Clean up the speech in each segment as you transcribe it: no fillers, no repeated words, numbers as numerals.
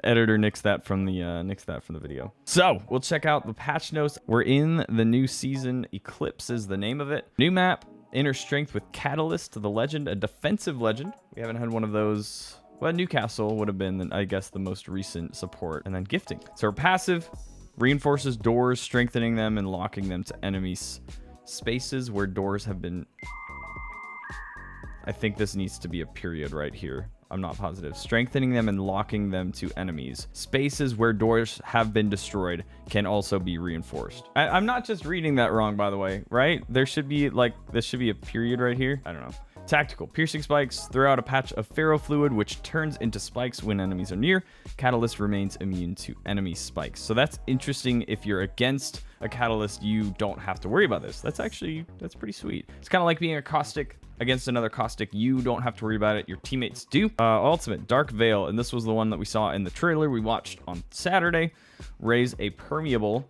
Editor nixed that from the video. So we'll check out the patch notes. We're in the new season. Eclipse is the name of it. New map, Inner Strength with Catalyst, the legend, a defensive legend. We haven't had one of those. Well, Newcastle would have been, I guess, the most recent support. And then gifting. So our passive reinforces doors, strengthening them and locking them to enemies' spaces where doors have been... I think this needs to be a period right here. I'm not positive. Strengthening them and locking them to enemies. Spaces where doors have been destroyed can also be reinforced. I'm not just reading that wrong, by the way, right? There should be like, this should be a period right here. I don't know. Tactical. Piercing spikes. Throw out a patch of ferrofluid, which turns into spikes when enemies are near. Catalyst remains immune to enemy spikes. So that's interesting. If you're against a catalyst, you don't have to worry about this. That's pretty sweet. It's kind of like being a caustic against another caustic. You don't have to worry about it. Your teammates do. Ultimate Dark Veil, and this was the one that we saw in the trailer we watched on Saturday. Raise a permeable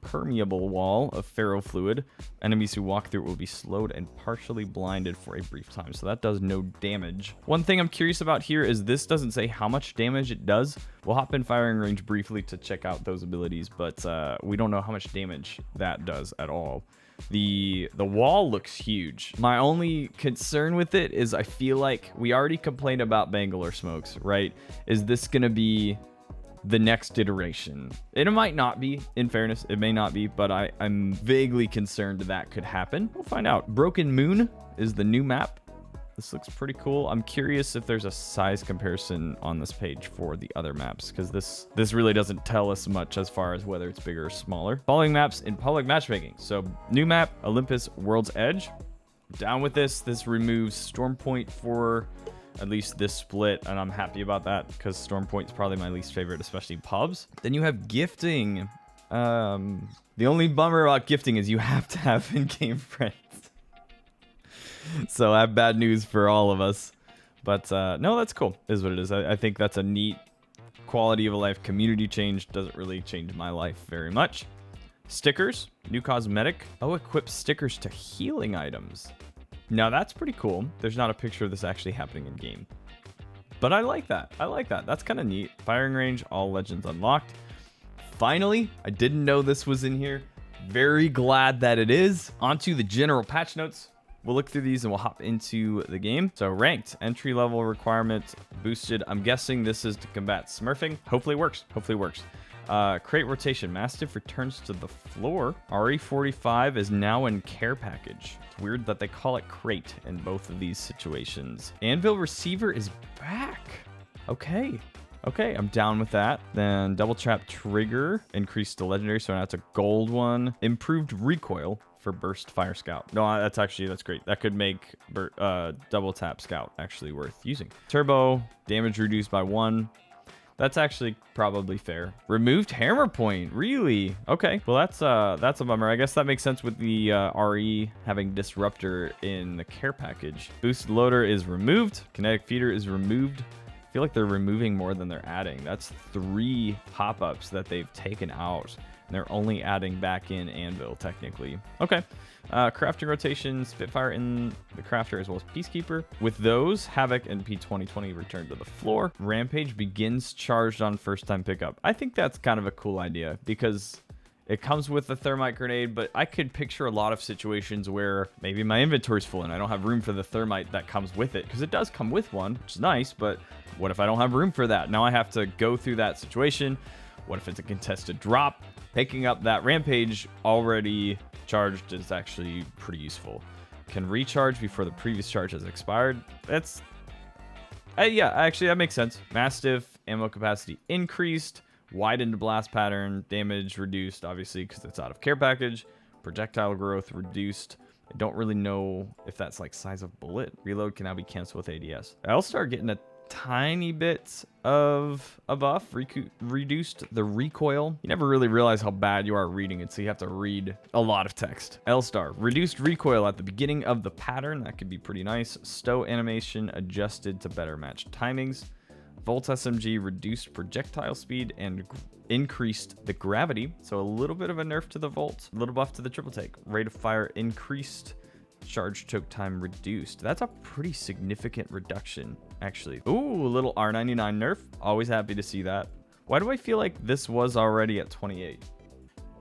wall of ferrofluid. Enemies who walk through it will be slowed and partially blinded for a brief time. So that does no damage. One thing I'm curious about here is this doesn't say how much damage it does. We'll hop in firing range briefly to check out those abilities, but we don't know how much damage that does at all. The wall looks huge. My only concern with it is I feel like we already complained about Bangalore smokes, right? Is this gonna be the next iteration? It might not be, in fairness, it may not be, but I'm vaguely concerned that could happen. We'll find out. Broken Moon is the new map. This looks pretty cool. I'm curious if there's a size comparison on this page for the other maps, because this really doesn't tell us much as far as whether it's bigger or smaller. Following maps in public matchmaking. So new map, Olympus World's Edge. Down with this. This removes Storm Point for at least this split, and I'm happy about that because Storm Point's probably my least favorite, especially pubs. Then you have gifting. The only bummer about gifting is you have to have in-game friends. So I have bad news for all of us. But no, that's cool, is what it is. I think that's a neat quality of a life community change. Doesn't really change my life very much. Stickers, new cosmetic. Oh, equip stickers to healing items. Now that's pretty cool. There's not a picture of this actually happening in game, but I like that. I like that. That's kind of neat. Firing range, all legends unlocked. Finally, I didn't know this was in here. Very glad that it is. Onto the general patch notes. We'll look through these and we'll hop into the game. So ranked, entry level requirement boosted. I'm guessing this is to combat smurfing. Hopefully it works. Hopefully it works. Crate rotation. Mastiff returns to the floor. RE45 is now in care package. It's weird that they call it crate in both of these situations. Anvil receiver is back. Okay. Okay, I'm down with that. Then double trap trigger increased to legendary, so now it's a gold one. Improved recoil for burst fire scout. No, that's great. That could make double tap scout actually worth using. Turbo damage reduced by 1. That's actually probably fair. Removed hammer point, really? Okay, well that's a bummer. I guess that makes sense with the RE having disruptor in the care package. Boost loader is removed. Kinetic feeder is removed. I feel like they're removing more than they're adding. That's 3 pop-ups that they've taken out. And they're only adding back in Anvil, technically. Okay. Crafting rotation, Spitfire in the crafter as well as Peacekeeper. With those, Havoc and P2020 return to the floor. Rampage begins charged on first time pickup. I think that's kind of a cool idea because it comes with a thermite grenade, but I could picture a lot of situations where maybe my inventory's full and I don't have room for the thermite that comes with it, because it does come with one, which is nice, but what if I don't have room for that? Now I have to go through that situation. What if it's a contested drop? Picking up that Rampage already charged is actually pretty useful. Can recharge before the previous charge has expired. That's yeah, actually that makes sense. Mastiff ammo capacity increased. Widened blast pattern, damage reduced, obviously, because it's out of care package. Projectile growth reduced. I don't really know if that's like size of bullet. Reload can now be canceled with ADS. L-Star getting a tiny bit of a buff. Reduced the recoil. You never really realize how bad you are reading it, so you have to read a lot of text. L-Star. Reduced recoil at the beginning of the pattern. That could be pretty nice. Stow animation adjusted to better match timings. Volt SMG reduced projectile speed and increased the gravity. So a little bit of a nerf to the Volt. A little buff to the triple take. Rate of fire increased. Charge choke time reduced. That's a pretty significant reduction, actually. Ooh, a little R99 nerf. Always happy to see that. Why do I feel like this was already at 28?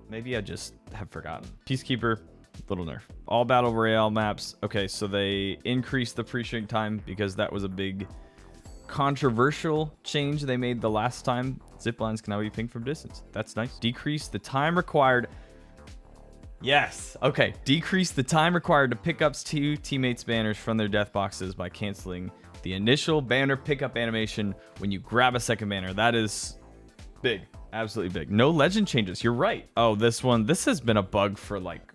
Maybe I just have forgotten. Peacekeeper, little nerf. All battle royale maps. Okay, so they increased the pre-shrink time because that was a big controversial change they made the last time. Ziplines can now be pinged from distance. That's nice. Decrease the time required. Yes. Okay. Decrease the time required to pick up two teammates' banners from their death boxes by canceling the initial banner pickup animation when you grab a second banner. That is big. Absolutely big. No legend changes. You're right. Oh, this has been a bug for like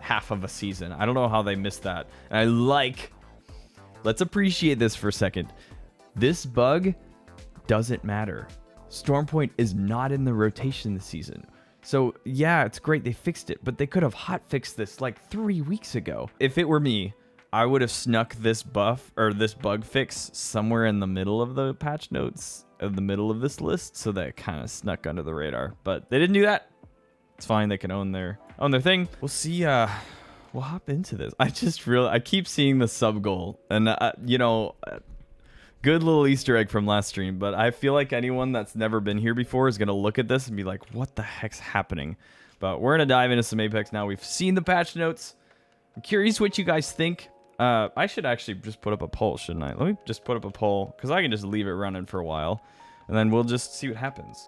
half of a season. I don't know how they missed that. And let's appreciate this for a second. This bug doesn't matter. Stormpoint is not in the rotation this season. So yeah, it's great they fixed it, but they could have hot fixed this like 3 weeks ago. If it were me, I would have snuck this buff or this bug fix somewhere in the middle of the patch notes of the middle of this list, so that it kind of snuck under the radar. But they didn't do that. It's fine. They can own their thing. We'll see. We'll hop into this. I keep seeing the sub goal, and good little Easter egg from last stream, but I feel like anyone that's never been here before is going to look at this and be like, what the heck's happening? But we're going to dive into some Apex now. We've seen the patch notes. I'm curious what you guys think. I should actually just put up a poll, shouldn't I? Let me just put up a poll, because I can just leave it running for a while, and then we'll just see what happens.